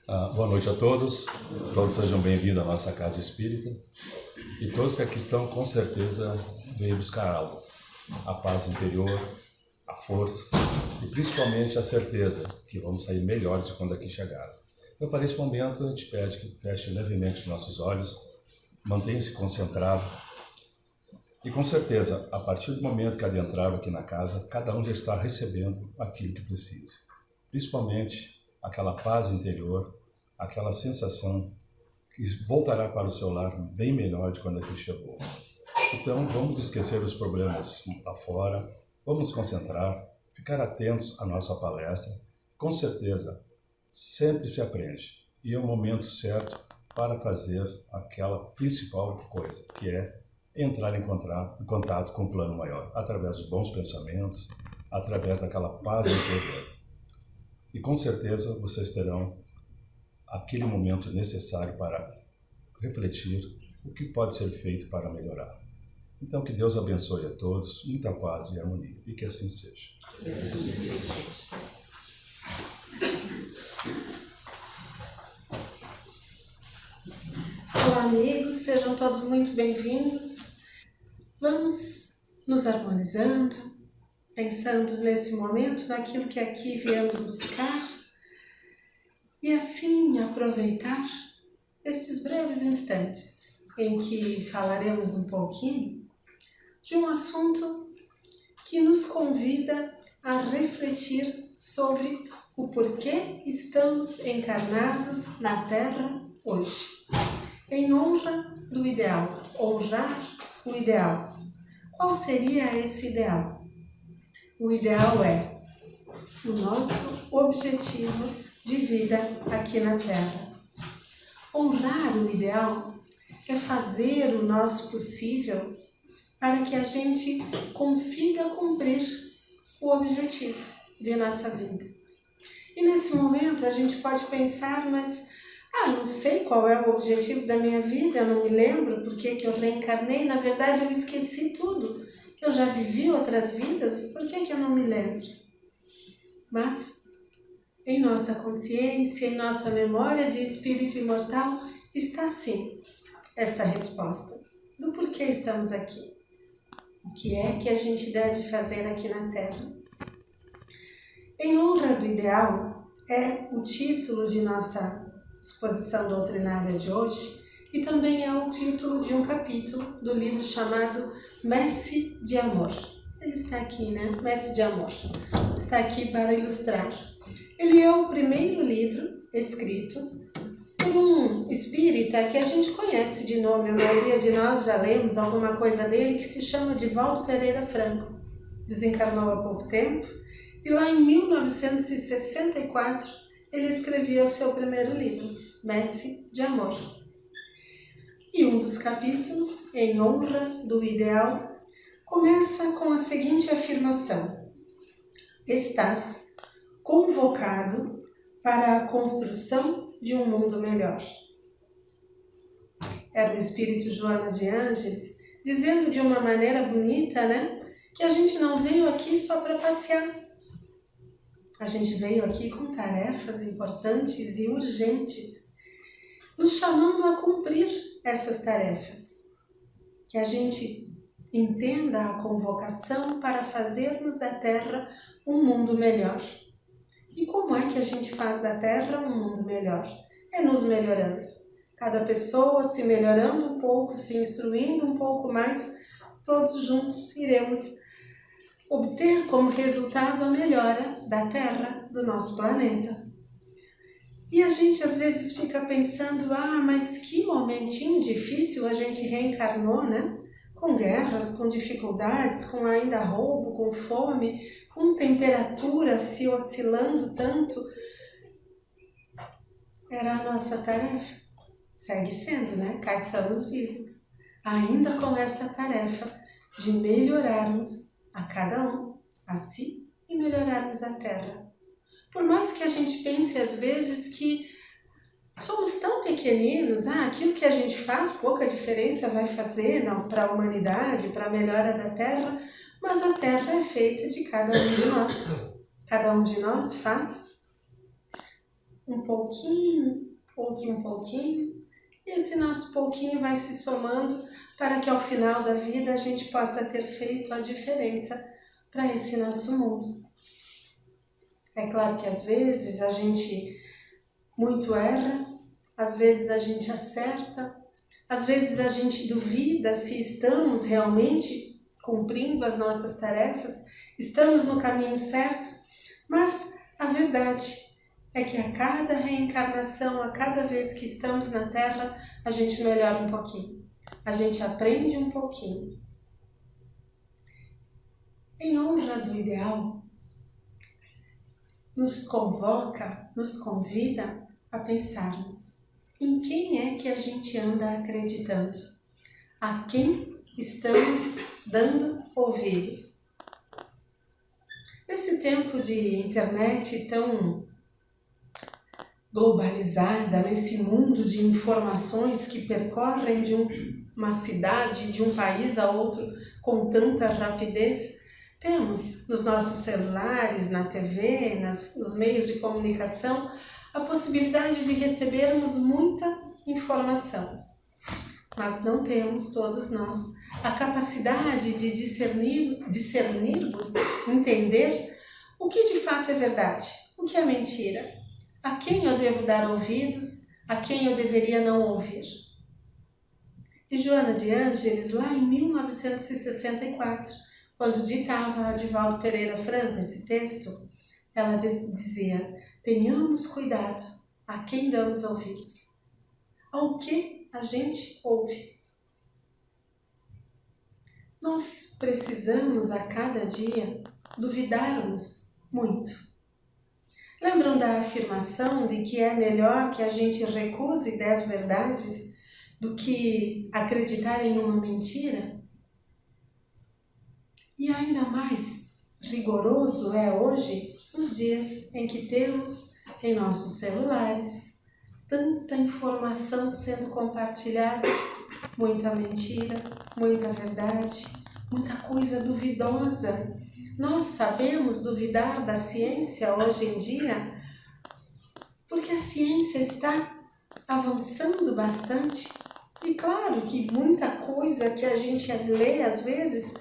Boa noite a todos. Todos sejam bem-vindos à nossa casa espírita. E todos que aqui estão, com certeza, veio buscar algo. A paz interior, a força e principalmente a certeza que vamos sair melhores de quando aqui chegaram. Então, para esse momento, a gente pede que feche levemente os nossos olhos, mantenha-se concentrado. E com certeza, a partir do momento que adentraram aqui na casa, cada um já está recebendo aquilo que precisa. Principalmente aquela paz interior, aquela sensação que voltará para o seu lar bem melhor de quando aqui chegou. Então, vamos esquecer os problemas lá fora, vamos nos concentrar, ficar atentos à nossa palestra. Com certeza, sempre se aprende e é o momento certo para fazer aquela principal coisa, que é entrar em contato com o plano maior, através dos bons pensamentos, através daquela paz interior. E com certeza vocês terão aquele momento necessário para refletir o que pode ser feito para melhorar. Então, que Deus abençoe a todos, muita paz e harmonia, e que assim seja. Olá, amigos, sejam todos muito bem-vindos. Vamos nos harmonizando, pensando nesse momento naquilo que aqui viemos buscar e assim aproveitar estes breves instantes em que falaremos um pouquinho de um assunto que nos convida a refletir sobre o porquê estamos encarnados na Terra hoje, em honra do ideal, honrar o ideal. Qual seria esse ideal? O ideal é o nosso objetivo de vida aqui na Terra. Honrar o ideal é fazer o nosso possível para que a gente consiga cumprir o objetivo de nossa vida. E nesse momento a gente pode pensar, mas não sei qual é o objetivo da minha vida, eu não me lembro por que eu reencarnei, na verdade eu esqueci tudo. Eu já vivi outras vidas, por que eu não me lembro? Mas em nossa consciência, em nossa memória de espírito imortal, está sim esta resposta do porquê estamos aqui. O que é que a gente deve fazer aqui na Terra? Em honra do ideal é o título de nossa exposição doutrinária de hoje e também é o título de um capítulo do livro chamado Messe de Amor. Ele está aqui, né? Messe de Amor. Está aqui para ilustrar. Ele é o primeiro livro escrito por um espírita que a gente conhece de nome, a maioria de nós já lemos alguma coisa dele, que se chama Divaldo Pereira Franco. Desencarnou há pouco tempo e lá em 1964 ele escreveu seu primeiro livro, Messe de Amor. E um dos capítulos, em honra do ideal, começa com a seguinte afirmação: estás convocado para a construção de um mundo melhor. Era o espírito Joana de Ângeles dizendo de uma maneira bonita, né? Que a gente não veio aqui só para passear. A gente veio aqui com tarefas importantes e urgentes, nos chamando a cumprir essas tarefas. Que a gente entenda a convocação para fazermos da Terra um mundo melhor. E como é que a gente faz da Terra um mundo melhor? É nos melhorando. Cada pessoa se melhorando um pouco, se instruindo um pouco mais, todos juntos iremos obter como resultado a melhora da Terra, do nosso planeta. E a gente às vezes fica pensando, mas que momentinho difícil a gente reencarnou, né? Com guerras, com dificuldades, com ainda roubo, com fome, com temperatura se oscilando tanto. Era a nossa tarefa. Segue sendo, né? Cá estamos vivos. Ainda com essa tarefa de melhorarmos a cada um, a si, e melhorarmos a Terra. Por mais que a gente pense às vezes que somos tão pequeninos, aquilo que a gente faz pouca diferença vai fazer para a humanidade, para a melhora da Terra, mas a Terra é feita de cada um de nós. Cada um de nós faz um pouquinho, outro um pouquinho, e esse nosso pouquinho vai se somando para que ao final da vida a gente possa ter feito a diferença para esse nosso mundo. É claro que às vezes a gente muito erra, às vezes a gente acerta, às vezes a gente duvida se estamos realmente cumprindo as nossas tarefas, estamos no caminho certo, mas a verdade é que a cada reencarnação, a cada vez que estamos na Terra, a gente melhora um pouquinho, a gente aprende um pouquinho. Em honra do ideal, nos convoca, nos convida a pensarmos em quem é que a gente anda acreditando, a quem estamos dando ouvidos. Nesse tempo de internet tão globalizada, nesse mundo de informações que percorrem de uma cidade, de um país a outro com tanta rapidez, temos nos nossos celulares, na TV, nos meios de comunicação, a possibilidade de recebermos muita informação. Mas não temos, todos nós, a capacidade de discernirmos, entender o que de fato é verdade, o que é mentira. A quem eu devo dar ouvidos, a quem eu deveria não ouvir. E Joana de Ângeles, lá em 1964, quando ditava a Divaldo Pereira Franco esse texto, ela dizia: tenhamos cuidado a quem damos ouvidos, ao que a gente ouve. Nós precisamos a cada dia duvidarmos muito. Lembram da afirmação de que é melhor que a gente recuse 10 verdades do que acreditar em uma mentira? E ainda mais rigoroso é hoje, nos dias em que temos em nossos celulares tanta informação sendo compartilhada, muita mentira, muita verdade, muita coisa duvidosa. Nós sabemos duvidar da ciência hoje em dia porque a ciência está avançando bastante. E claro que muita coisa que a gente lê às vezes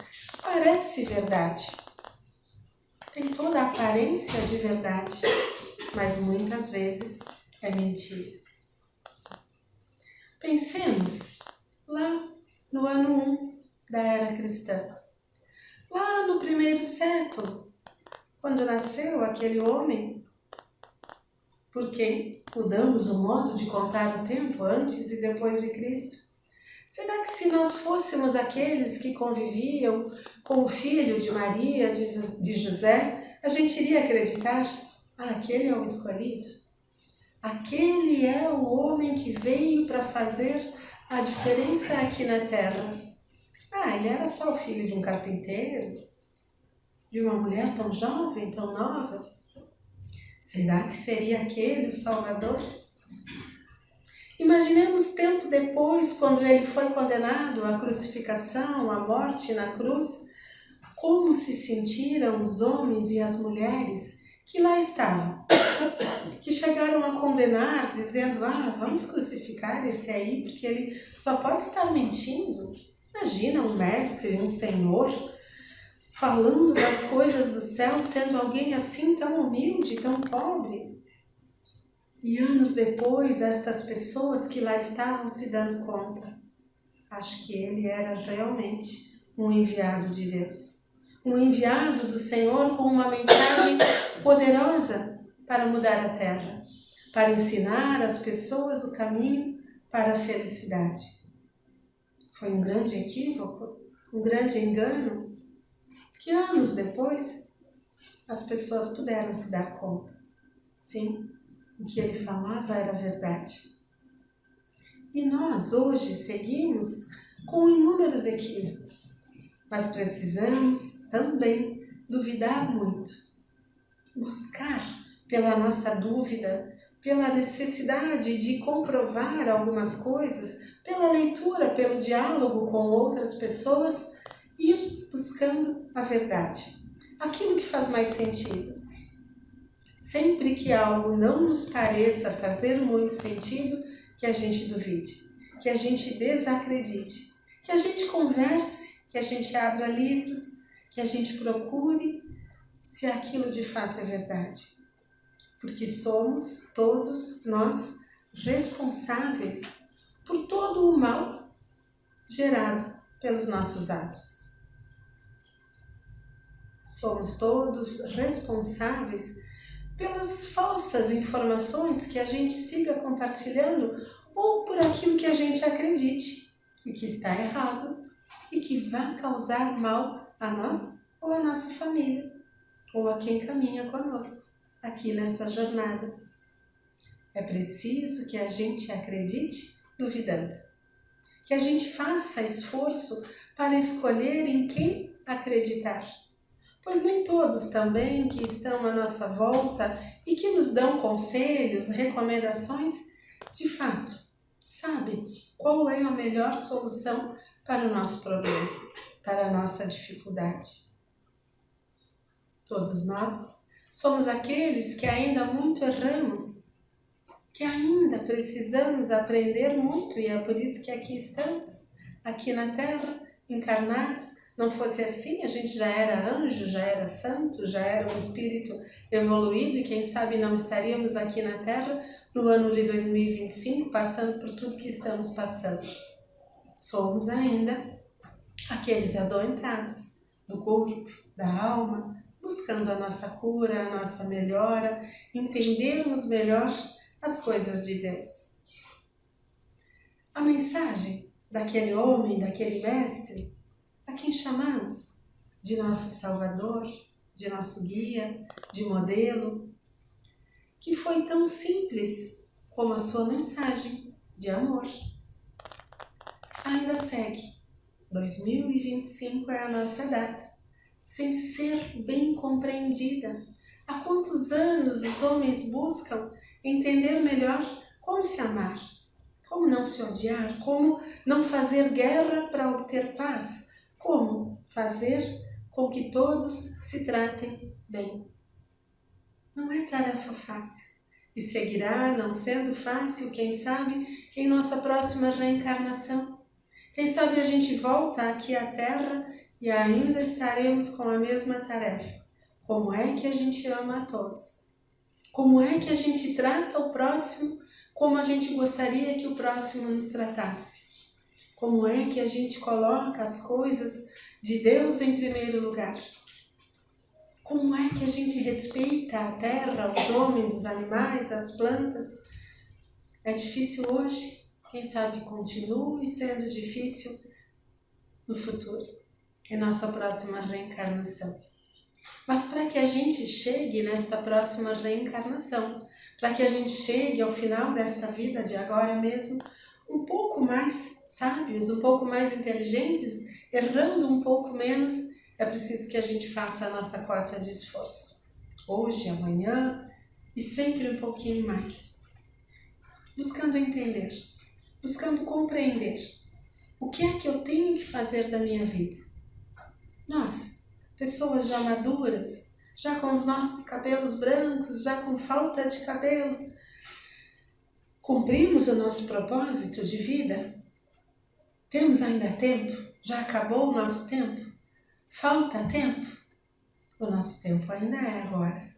parece verdade. Tem toda a aparência de verdade, mas muitas vezes é mentira. Pensemos lá no ano 1 da era cristã. Lá no primeiro século, quando nasceu aquele homem, porque mudamos o modo de contar o tempo antes e depois de Cristo. Será que se nós fôssemos aqueles que conviviam com o filho de Maria, de José, a gente iria acreditar? Aquele é o escolhido. Aquele é o homem que veio para fazer a diferença aqui na terra. Ele era só o filho de um carpinteiro, de uma mulher tão jovem, tão nova. Será que seria aquele o Salvador? Imaginemos tempo depois, quando ele foi condenado à crucificação, à morte na cruz, como se sentiram os homens e as mulheres que lá estavam, que chegaram a condenar, dizendo: vamos crucificar esse aí, porque ele só pode estar mentindo. Imagina um mestre, um senhor, falando das coisas do céu, sendo alguém assim tão humilde, tão pobre. E anos depois, estas pessoas que lá estavam se dando conta, acho que ele era realmente um enviado de Deus. Um enviado do Senhor com uma mensagem poderosa para mudar a terra, para ensinar às pessoas o caminho para a felicidade. Foi um grande equívoco, um grande engano, que anos depois as pessoas puderam se dar conta. Sim, o que ele falava era verdade. E nós hoje seguimos com inúmeros equívocos, mas precisamos também duvidar muito. Buscar pela nossa dúvida, pela necessidade de comprovar algumas coisas, pela leitura, pelo diálogo com outras pessoas, ir buscando a verdade, aquilo que faz mais sentido. Sempre que algo não nos pareça fazer muito sentido, que a gente duvide, que a gente desacredite, que a gente converse, que a gente abra livros, que a gente procure se aquilo de fato é verdade. Porque somos todos nós responsáveis por todo o mal gerado pelos nossos atos. Somos todos responsáveis pelas falsas informações que a gente siga compartilhando ou por aquilo que a gente acredite e que está errado e que vai causar mal a nós ou a nossa família ou a quem caminha conosco aqui nessa jornada. É preciso que a gente acredite duvidando, que a gente faça esforço para escolher em quem acreditar. Pois nem todos também que estão à nossa volta e que nos dão conselhos, recomendações, de fato, sabem qual é a melhor solução para o nosso problema, para a nossa dificuldade. Todos nós somos aqueles que ainda muito erramos, que ainda precisamos aprender muito e é por isso que aqui estamos, aqui na Terra, encarnados. Não fosse assim, a gente já era anjo, já era santo, já era um espírito evoluído e quem sabe não estaríamos aqui na Terra no ano de 2025 passando por tudo que estamos passando. Somos ainda aqueles adoentados do corpo, da alma, buscando a nossa cura, a nossa melhora, entendermos melhor as coisas de Deus. A mensagem daquele homem, daquele mestre, a quem chamamos de nosso Salvador, de nosso guia, de modelo, que foi tão simples como a sua mensagem de amor. Ainda segue. 2025 é a nossa data, sem ser bem compreendida. Há quantos anos os homens buscam entender melhor como se amar, como não se odiar, como não fazer guerra para obter paz, como fazer com que todos se tratem bem. Não é tarefa fácil e seguirá não sendo fácil, quem sabe, em nossa próxima reencarnação. Quem sabe a gente volta aqui à Terra e ainda estaremos com a mesma tarefa. Como é que a gente ama a todos? Como é que a gente trata o próximo como a gente gostaria que o próximo nos tratasse? Como é que a gente coloca as coisas de Deus em primeiro lugar? Como é que a gente respeita a terra, os homens, os animais, as plantas? É difícil hoje, quem sabe continue sendo difícil no futuro, em nossa próxima reencarnação. Mas para que a gente chegue nesta próxima reencarnação, para que a gente chegue ao final desta vida de agora mesmo, um pouco mais sábios, um pouco mais inteligentes, errando um pouco menos, é preciso que a gente faça a nossa cota de esforço. Hoje, amanhã e sempre um pouquinho mais. Buscando entender, buscando compreender o que é que eu tenho que fazer da minha vida. Nós, pessoas já maduras, já com os nossos cabelos brancos, já com falta de cabelo, cumprimos o nosso propósito de vida? Temos ainda tempo? Já acabou o nosso tempo? Falta tempo? O nosso tempo ainda é agora.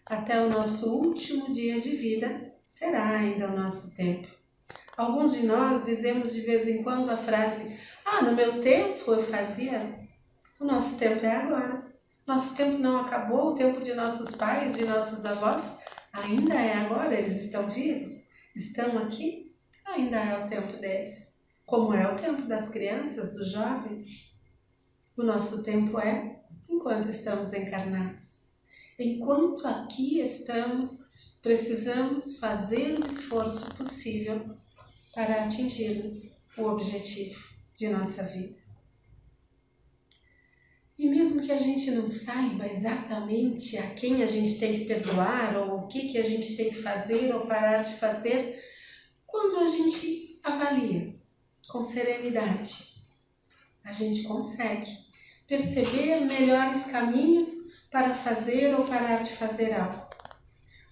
Até o nosso último dia de vida será ainda o nosso tempo. Alguns de nós dizemos de vez em quando a frase: no meu tempo eu fazia. O nosso tempo é agora. Nosso tempo não acabou, o tempo de nossos pais, de nossos avós, ainda é agora, eles estão vivos. Estão aqui, ainda é o tempo deles, como é o tempo das crianças, dos jovens. O nosso tempo é enquanto estamos encarnados. Enquanto aqui estamos, precisamos fazer o esforço possível para atingirmos o objetivo de nossa vida. E mesmo que a gente não saiba exatamente a quem a gente tem que perdoar ou o que a gente tem que fazer ou parar de fazer, quando a gente avalia com serenidade, a gente consegue perceber melhores caminhos para fazer ou parar de fazer algo.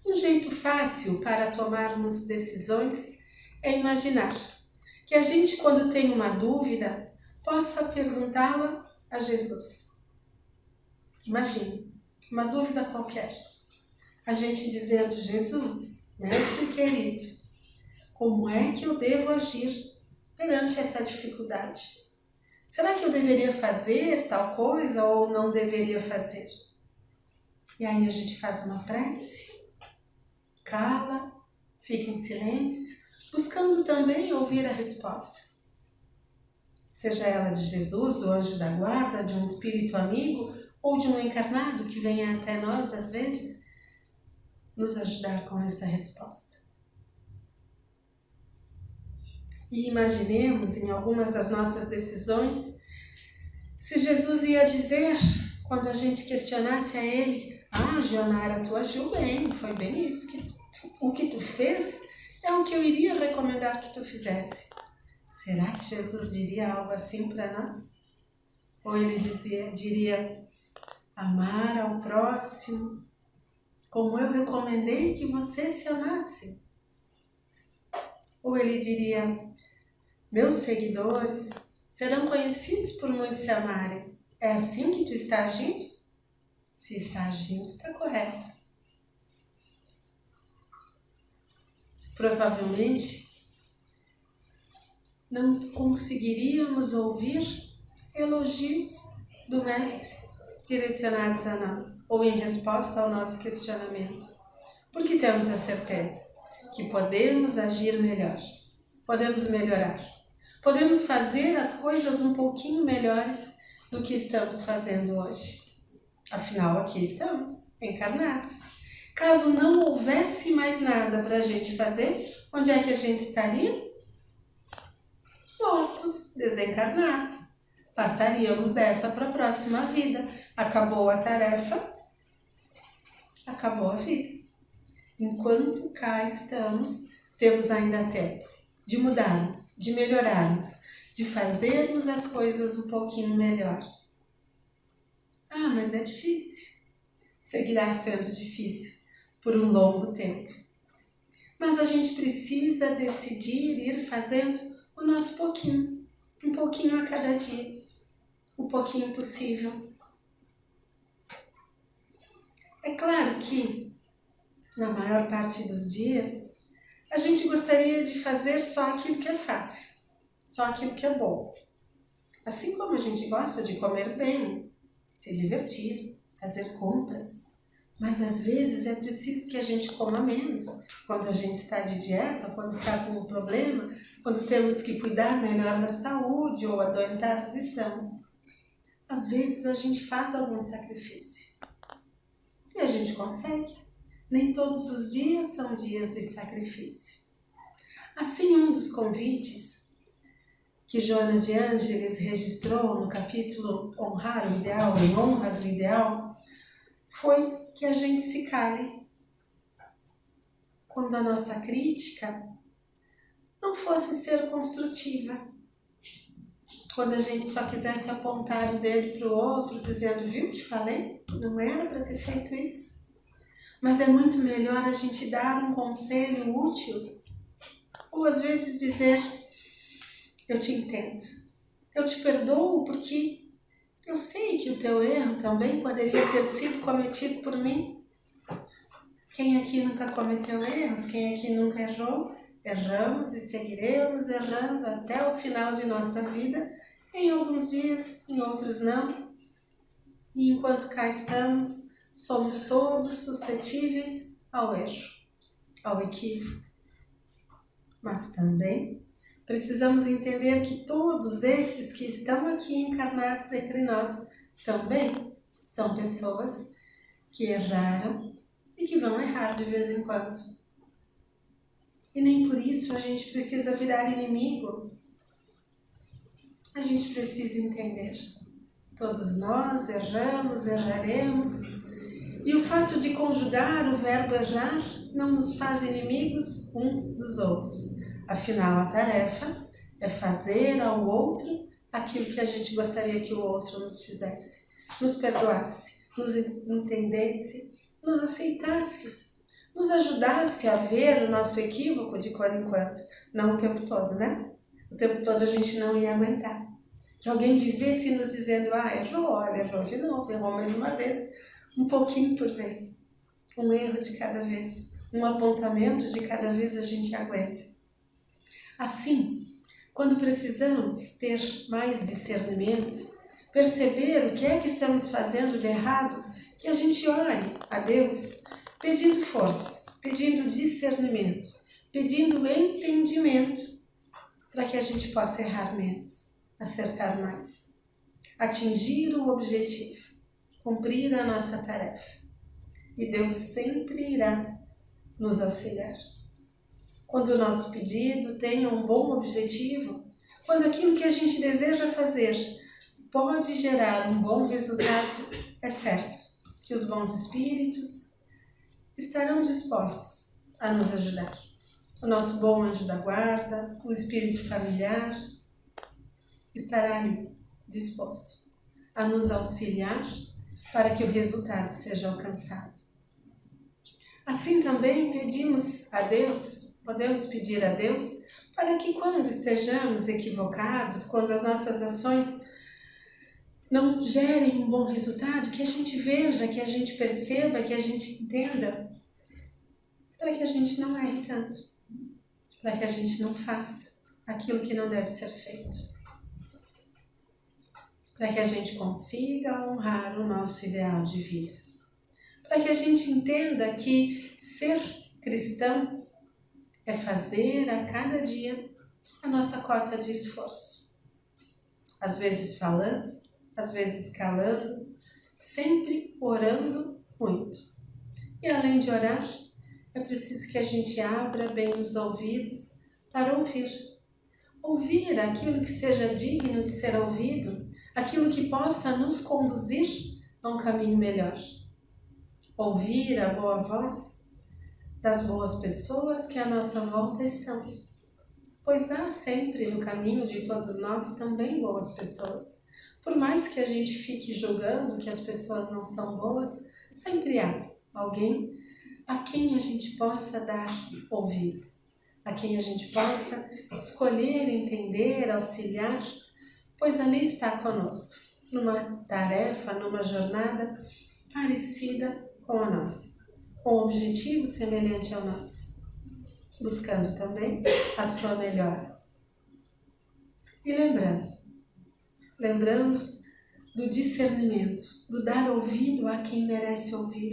Um jeito fácil para tomarmos decisões é imaginar que a gente, quando tem uma dúvida, possa perguntá-la a Jesus. Imagine, uma dúvida qualquer. A gente dizendo: Jesus, mestre querido, como é que eu devo agir perante essa dificuldade? Será que eu deveria fazer tal coisa ou não deveria fazer? E aí a gente faz uma prece, cala, fica em silêncio, buscando também ouvir a resposta. Seja ela de Jesus, do anjo da guarda, de um espírito amigo ou de um encarnado que venha até nós, às vezes, nos ajudar com essa resposta. E imaginemos em algumas das nossas decisões, se Jesus ia dizer, quando a gente questionasse a ele: Gionara, tu agiu bem, foi bem isso, o que tu fez é o que eu iria recomendar que tu fizesse. Será que Jesus diria algo assim para nós? Ou ele diria: amar ao próximo como eu recomendei que você se amasse? Ou ele diria: meus seguidores serão conhecidos por muitos se amarem. É assim que tu está agindo? Se está agindo, está correto. Provavelmente não conseguiríamos ouvir elogios do Mestre direcionados a nós, ou em resposta ao nosso questionamento, porque temos a certeza que podemos agir melhor, podemos melhorar, podemos fazer as coisas um pouquinho melhores do que estamos fazendo hoje. Afinal, aqui estamos, encarnados. Caso não houvesse mais nada para a gente fazer, onde é que a gente estaria? Mortos, desencarnados. Passaríamos dessa para a próxima vida. Acabou a tarefa, acabou a vida. Enquanto cá estamos, temos ainda tempo de mudarmos, de melhorarmos, de fazermos as coisas um pouquinho melhor. Mas é difícil. Seguirá sendo difícil por um longo tempo. Mas a gente precisa decidir ir fazendo o nosso pouquinho, um pouquinho a cada dia, o pouquinho possível. É claro que, na maior parte dos dias, a gente gostaria de fazer só aquilo que é fácil, só aquilo que é bom. Assim como a gente gosta de comer bem, se divertir, fazer compras. Mas às vezes é preciso que a gente coma menos, quando a gente está de dieta, quando está com um problema, quando temos que cuidar melhor da saúde ou adoentados estamos. Às vezes a gente faz algum sacrifício e a gente consegue. Nem todos os dias são dias de sacrifício. Assim, um dos convites que Joana de Ângeles registrou no capítulo Honrar o Ideal, em honra do ideal, foi que a gente se cale quando a nossa crítica não fosse ser construtiva. Quando a gente só quisesse apontar o dedo para o outro, dizendo: viu, te falei, não era para ter feito isso. Mas é muito melhor a gente dar um conselho útil, ou às vezes dizer: eu te entendo, eu te perdoo porque eu sei que o teu erro também poderia ter sido cometido por mim. Quem aqui nunca cometeu erros? Quem aqui nunca errou? Erramos e seguiremos errando até o final de nossa vida, em alguns dias, em outros não. E enquanto cá estamos, somos todos suscetíveis ao erro, ao equívoco. Mas também precisamos entender que todos esses que estão aqui encarnados entre nós também são pessoas que erraram e que vão errar de vez em quando. E nem por isso a gente precisa virar inimigo. A gente precisa entender. Todos nós erramos, erraremos. E o fato de conjugar o verbo errar não nos faz inimigos uns dos outros. Afinal, a tarefa é fazer ao outro aquilo que a gente gostaria que o outro nos fizesse. Nos perdoasse, nos entendesse, nos aceitasse, nos ajudasse a ver o nosso equívoco de quando em quando. Não o tempo todo, né? O tempo todo a gente não ia aguentar. Que alguém vivesse nos dizendo, errou, olha, errou de novo, errou mais uma vez, um pouquinho por vez. Um erro de cada vez, um apontamento de cada vez a gente aguenta. Assim, quando precisamos ter mais discernimento, perceber o que é que estamos fazendo de errado, que a gente ore a Deus pedindo forças, pedindo discernimento, pedindo entendimento, para que a gente possa errar menos, acertar mais, atingir o objetivo, cumprir a nossa tarefa. E Deus sempre irá nos auxiliar. Quando o nosso pedido tenha um bom objetivo, quando aquilo que a gente deseja fazer pode gerar um bom resultado, é certo que os bons espíritos estarão dispostos a nos ajudar. O nosso bom anjo da guarda, o espírito familiar, estará ali disposto a nos auxiliar para que o resultado seja alcançado. Assim também pedimos a Deus, podemos pedir a Deus, para que quando estejamos equivocados, quando as nossas ações não gerem um bom resultado, que a gente veja, que a gente perceba, que a gente entenda, para que a gente não erre tanto, para que a gente não faça aquilo que não deve ser feito, para que a gente consiga honrar o nosso ideal de vida. Para que a gente entenda que ser cristão é fazer a cada dia a nossa cota de esforço. Às vezes falando, às vezes calando, sempre orando muito. E além de orar, é preciso que a gente abra bem os ouvidos para ouvir. Ouvir aquilo que seja digno de ser ouvido, aquilo que possa nos conduzir a um caminho melhor. Ouvir a boa voz das boas pessoas que à nossa volta estão. Pois há sempre no caminho de todos nós também boas pessoas. Por mais que a gente fique julgando que as pessoas não são boas, sempre há alguém a quem a gente possa dar ouvidos, a quem a gente possa escolher, entender, auxiliar, pois ali está conosco, numa tarefa, numa jornada parecida com a nossa, com um objetivo semelhante ao nosso, buscando também a sua melhora. E lembrando do discernimento, do dar ouvido a quem merece ouvir.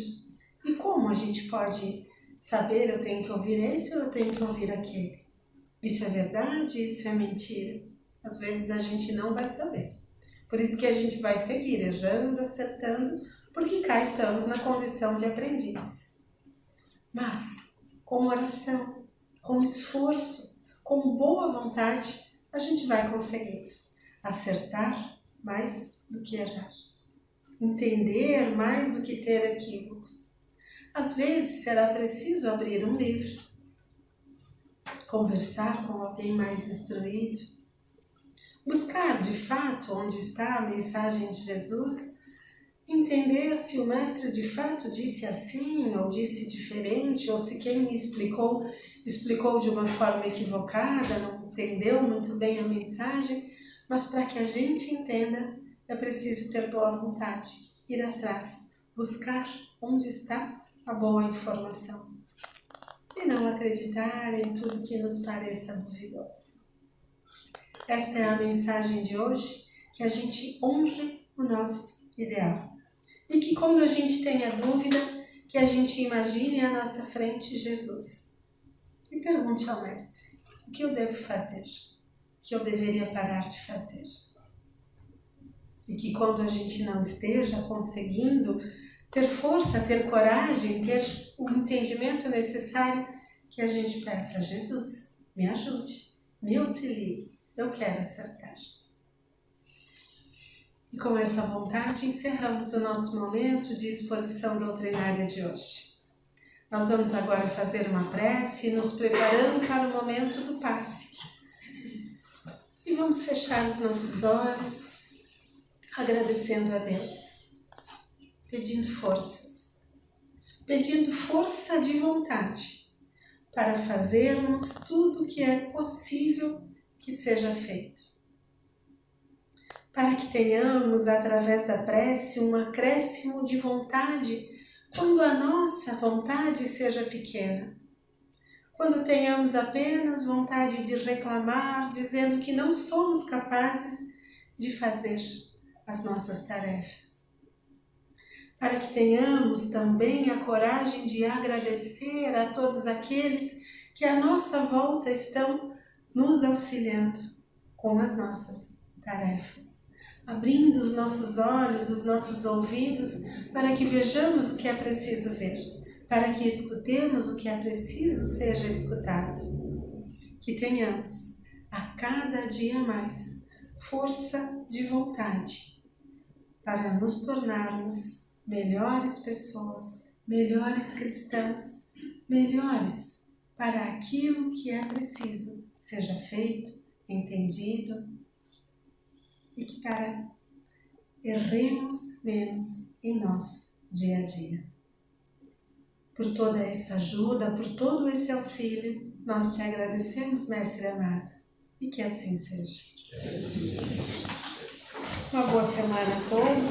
E como a gente pode saber, eu tenho que ouvir esse ou eu tenho que ouvir aquele? Isso é verdade, isso é mentira? Às vezes a gente não vai saber. Por isso que a gente vai seguir errando, acertando, porque cá estamos na condição de aprendizes. Mas, com oração, com esforço, com boa vontade, a gente vai conseguir acertar mais do que errar. Entender mais do que ter equívocos. Às vezes será preciso abrir um livro, conversar com alguém mais instruído, buscar de fato onde está a mensagem de Jesus, entender se o mestre de fato disse assim ou disse diferente, ou se quem me explicou de uma forma equivocada, não entendeu muito bem a mensagem, mas para que a gente entenda é preciso ter boa vontade, ir atrás, buscar onde está a boa informação e não acreditar em tudo que nos pareça duvidoso. Esta é a mensagem de hoje, que a gente honre o nosso ideal. E que quando a gente tenha dúvida, que a gente imagine à nossa frente Jesus. E pergunte ao Mestre, o que eu devo fazer? O que eu deveria parar de fazer? E que quando a gente não esteja conseguindo ter força, ter coragem, ter o entendimento necessário, que a gente peça a Jesus, me ajude, me auxilie, eu quero acertar. E com essa vontade encerramos o nosso momento de exposição doutrinária de hoje. Nós vamos agora fazer uma prece, nos preparando para o momento do passe. E vamos fechar os nossos olhos, agradecendo a Deus, pedindo forças, pedindo força de vontade para fazermos tudo o que é possível que seja feito. Para que tenhamos, através da prece, um acréscimo de vontade quando a nossa vontade seja pequena. Quando tenhamos apenas vontade de reclamar, dizendo que não somos capazes de fazer as nossas tarefas. Para que tenhamos também a coragem de agradecer a todos aqueles que à nossa volta estão nos auxiliando com as nossas tarefas, abrindo os nossos olhos, os nossos ouvidos, para que vejamos o que é preciso ver, para que escutemos o que é preciso seja escutado. Que tenhamos a cada dia mais força de vontade para nos tornarmos melhores pessoas, melhores cristãos, melhores para aquilo que é preciso seja feito, entendido, e que erremos menos em nosso dia a dia. Por toda essa ajuda, por todo esse auxílio, nós te agradecemos, Mestre amado, e que assim seja. Uma boa semana a todos.